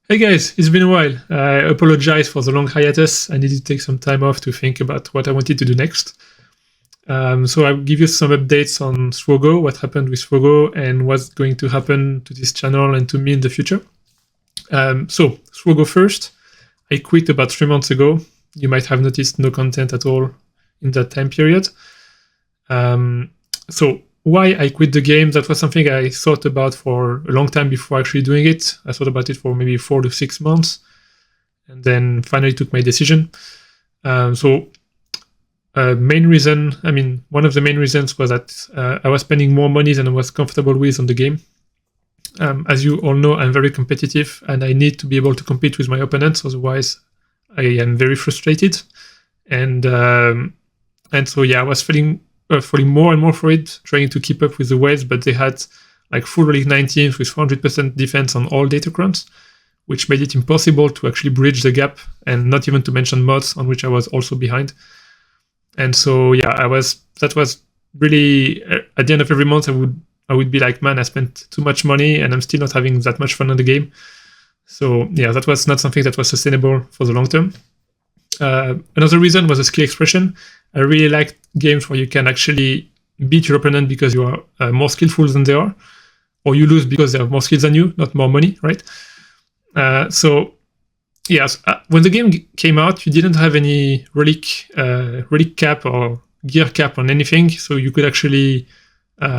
Hey guys, it's been a while. I apologize for the long hiatus. I needed to take some time off to think about what I wanted to do next. So I'll give you some updates on SWGoH, what happened with SWGoH, and what's going to happen to this channel and to me in the future. So SWGoH first. I quit about 3 months ago. You might have noticed no content at all in that time period. So why I quit the game, that was something I thought about for a long time before actually doing it. I thought about it for maybe 4 to 6 months and then finally took my decision. Main reason, one of the main reasons was that I was spending more money than I was comfortable with on the game. As you all know, I'm very competitive and I need to be able to compete with my opponents, otherwise I am very frustrated. And so I was falling more and more for it, trying to keep up with the waves, but they had like full Relic 9 teams with 400% defense on all datacrons, which made it impossible to actually bridge the gap, and not even to mention mods on which I was also behind. And so that was really, at the end of every month I would be like, man, I spent too much money and I'm still not having that much fun on the game. So that was not something that was sustainable for the long term. Another reason was the skill expression. I really liked games where you can actually beat your opponent because you are more skillful than they are, or you lose because they have more skills than you, not more money, right? When the game came out, you didn't have any relic cap or gear cap on anything, so you could actually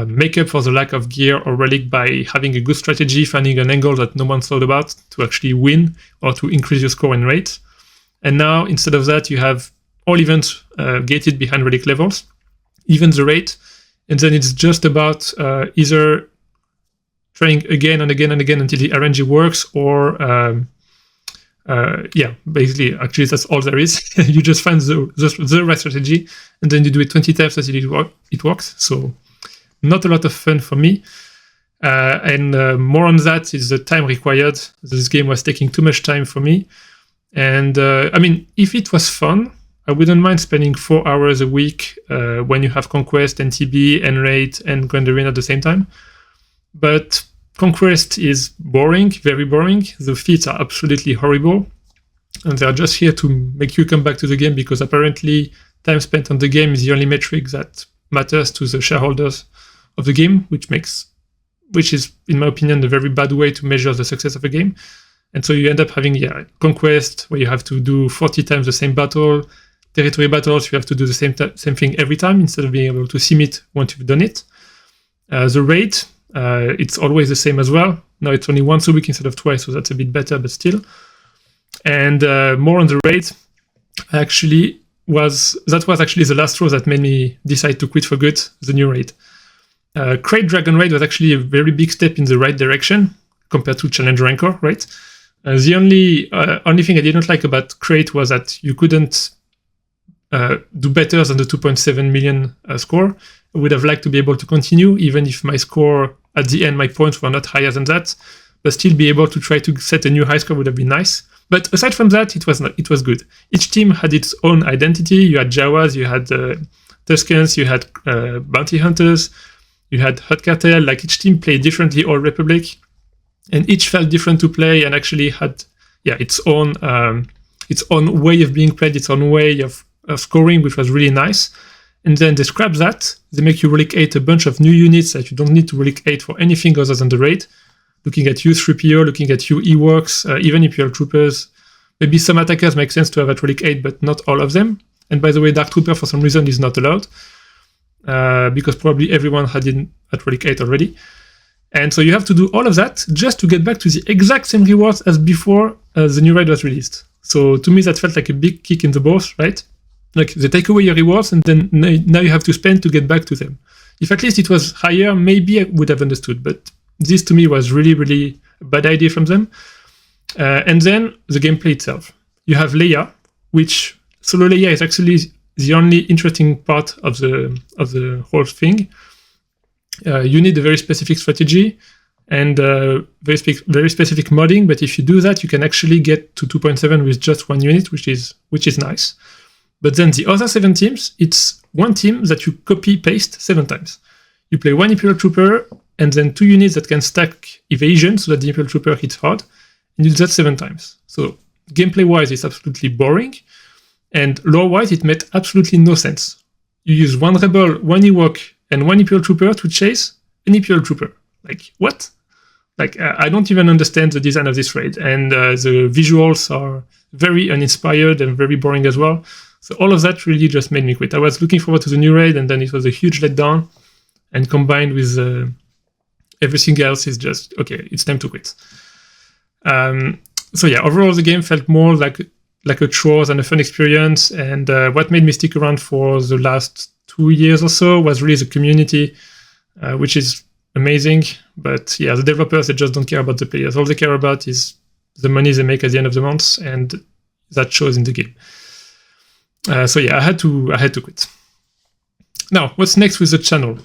make up for the lack of gear or relic by having a good strategy, finding an angle that no one thought about to actually win or to increase your score and rate. And now, instead of that, you have all events gated behind relic levels, even the rate, and then it's just about either trying again and again and again until the RNG works, or basically, actually, that's all there is. You just find the right strategy, and then you do it 20 times until it works. So, not a lot of fun for me. And more on that is the time required. This game was taking too much time for me. And if it was fun, I wouldn't mind spending 4 hours a week when you have Conquest and TB and Raid and Grand Arena at the same time. But Conquest is boring, very boring. The feats are absolutely horrible. And they're just here to make you come back to the game because apparently time spent on the game is the only metric that matters to the shareholders of the game, which is, in my opinion, a very bad way to measure the success of a game. And so you end up having Conquest, where you have to do 40 times the same battle. Territory battles, you have to do the same thing every time instead of being able to sim it once you've done it. The raid, it's always the same as well. Now it's only once a week instead of twice, so that's a bit better, but still. And more on the raid, that was actually the last straw that made me decide to quit for good, the new raid. Crate Dragon Raid was actually a very big step in the right direction compared to Challenge Rancor, right? The only thing I didn't like about Crate was that you couldn't do better than the 2.7 million score. I would have liked to be able to continue, even if my score at the end, my points were not higher than that, but still be able to try to set a new high score would have been nice. But aside from that, it was good. Each team had its own identity. You had Jawas, you had Tuscans, you had Bounty Hunters, you had Hot Cartel. Like each team played differently, all Republic, and each felt different to play and actually had its own way of being played, its own way of scoring, which was really nice. And then they scrap that. They make you Relic 8 a bunch of new units that you don't need to Relic 8 for anything other than the raid. Looking at you 3PO, looking at you E-Works, even Imperial Troopers. Maybe some attackers make sense to have at Relic 8, but not all of them. And by the way, Dark Trooper for some reason is not allowed. Because probably everyone had it at Relic 8 already. And so you have to do all of that just to get back to the exact same rewards as before the new raid was released. So to me, that felt like a big kick in the balls, right? Like they take away your rewards and then now you have to spend to get back to them. If at least it was higher, maybe I would have understood. But this to me was really, really a bad idea from them. And then the gameplay itself. You have Leia, which solo Leia is actually the only interesting part of the whole thing. You need a very specific strategy and very specific modding, but if you do that, you can actually get to 2.7 with just one unit, which is nice. But then the other 7 teams, it's one team that you copy-paste 7 times. You play one Imperial Trooper, and then 2 units that can stack evasion so that the Imperial Trooper hits hard, and you do that 7 times. So gameplay-wise, it's absolutely boring, and lore-wise, it made absolutely no sense. You use 1 rebel, 1 Ewok, and 1 Imperial Trooper to chase an Imperial Trooper. Like, what? Like, I don't even understand the design of this raid, and the visuals are very uninspired and very boring as well. So all of that really just made me quit. I was looking forward to the new raid, and then it was a huge letdown, and combined with everything else is just, okay, it's time to quit. So yeah, overall the game felt more like a chore than a fun experience, and what made me stick around for the last 2 years or so was really the community, which is amazing. But yeah, the developers, they just don't care about the players. All they care about is the money they make at the end of the month, and that shows in the game. So yeah, I had to quit. Now, what's next with the channel?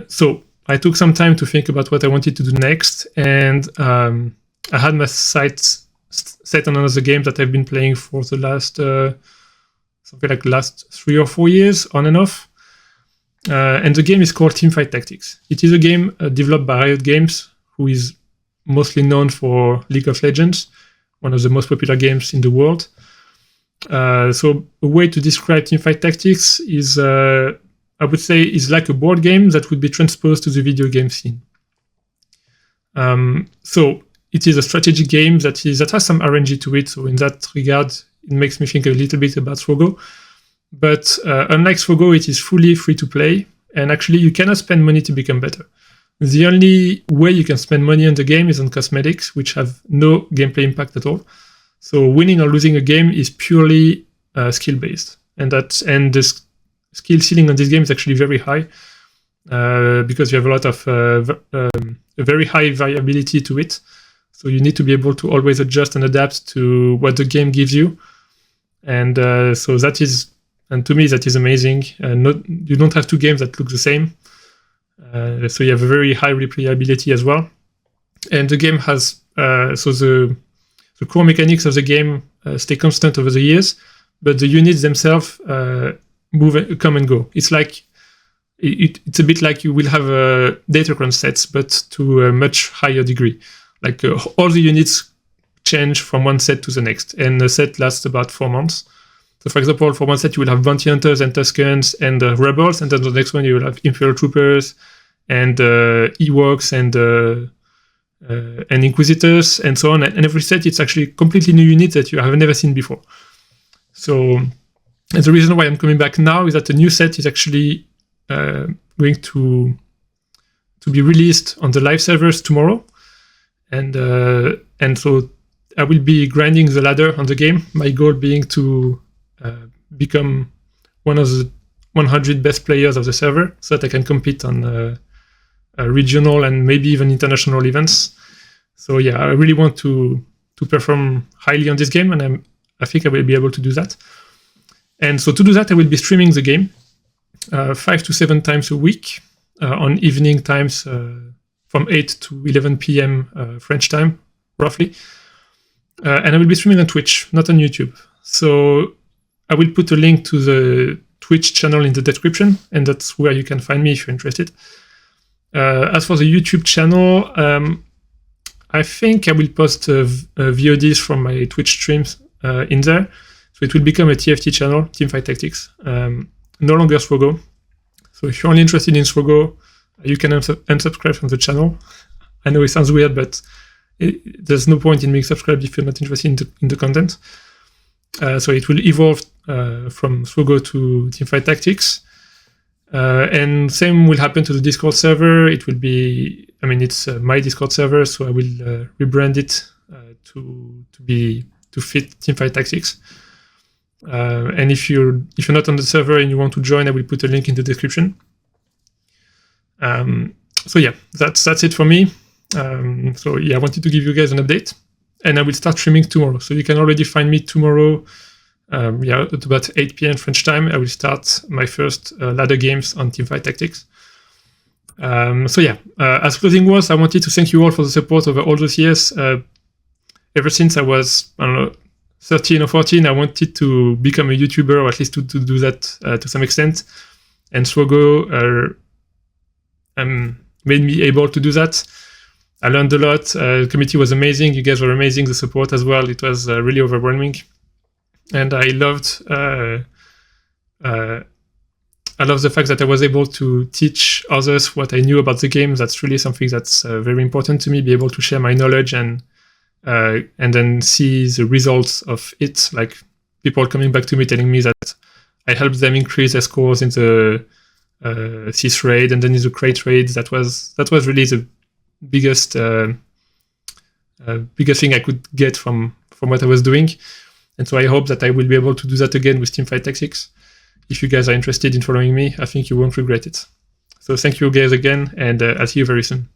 So I took some time to think about what I wanted to do next, and I had my sights set on another game that I've been playing for the last something like last 3 or 4 years, on and off. And the game is called Teamfight Tactics. It is a game developed by Riot Games, who is mostly known for League of Legends, one of the most popular games in the world. So a way to describe Teamfight Tactics is, I would say, is like a board game that would be transposed to the video game scene. So it is a strategy game that has some RNG to it. So in that regard, it makes me think a little bit about SWGoH. But unlike SWGoH, it is fully free to play, and actually you cannot spend money to become better. The only way you can spend money on the game is on cosmetics, which have no gameplay impact at all. So winning or losing a game is purely skill-based, and the skill ceiling on this game is actually very high, because you have a lot of a very high variability to it. So you need to be able to always adjust and adapt to what the game gives you, and so that is, and to me that is amazing. You don't have 2 games that look the same, so you have a very high replayability as well. And the game has so the core mechanics of the game stay constant over the years, but the units themselves come and go. It's like it's a bit like you will have Datacron sets, but to a much higher degree. Like all the units change from one set to the next, and the set lasts about 4 months. So for example, for one set you will have Bounty Hunters and Tuscans and Rebels, and then the next one you will have Imperial Troopers and Ewoks and Inquisitors and so on. And every set, it's actually completely new units that you have never seen before. So, and the reason why I'm coming back now is that the new set is actually going to be released on the live servers tomorrow. And so I will be grinding the ladder on the game. My goal being to become one of the 100 best players of the server, so that I can compete on regional and maybe even international events. So yeah, I really want to perform highly on this game, and I think I will be able to do that. And so to do that, I will be streaming the game 5 to 7 times a week on evening times from 8 to 11 p.m. French time, roughly. And I will be streaming on Twitch, not on YouTube. So I will put a link to the Twitch channel in the description, and that's where you can find me if you're interested. As for the YouTube channel, I think I will post VODs from my Twitch streams in there. So it will become a TFT channel, Teamfight Tactics, no longer SWGoH. So if you're only interested in SWGoH, you can unsubscribe from the channel. I know it sounds weird, but there's no point in being subscribed if you're not interested in the content. So it will evolve from SWGoH to Teamfight Tactics. And same will happen to the Discord server. It will be, it's my Discord server, so I will rebrand it to fit Teamfight Tactics. And if you're not on the server and you want to join, I will put a link in the description. So yeah, that's it for me. So yeah, I wanted to give you guys an update, and I will start streaming tomorrow. So you can already find me tomorrow. At about 8 p.m. French time, I will start my first ladder games on Teamfight Tactics. So yeah, as closing words, I wanted to thank you all for the support over all those years. Ever since I was, 13 or 14, I wanted to become a YouTuber, or at least to do that to some extent. And SWGoH made me able to do that. I learned a lot. The community was amazing. You guys were amazing. The support as well. It was really overwhelming, and I loved the fact that I was able to teach others what I knew about the game. That's really something that's very important to me. Be able to share my knowledge and then see the results of it. Like people coming back to me telling me that I helped them increase their scores in the CIS raid and then in the crate raids. That was really the biggest thing I could get from what I was doing. And so I hope that I will be able to do that again with Teamfight Tactics. If you guys are interested in following me, I think you won't regret it. So thank you guys again, and I'll see you very soon.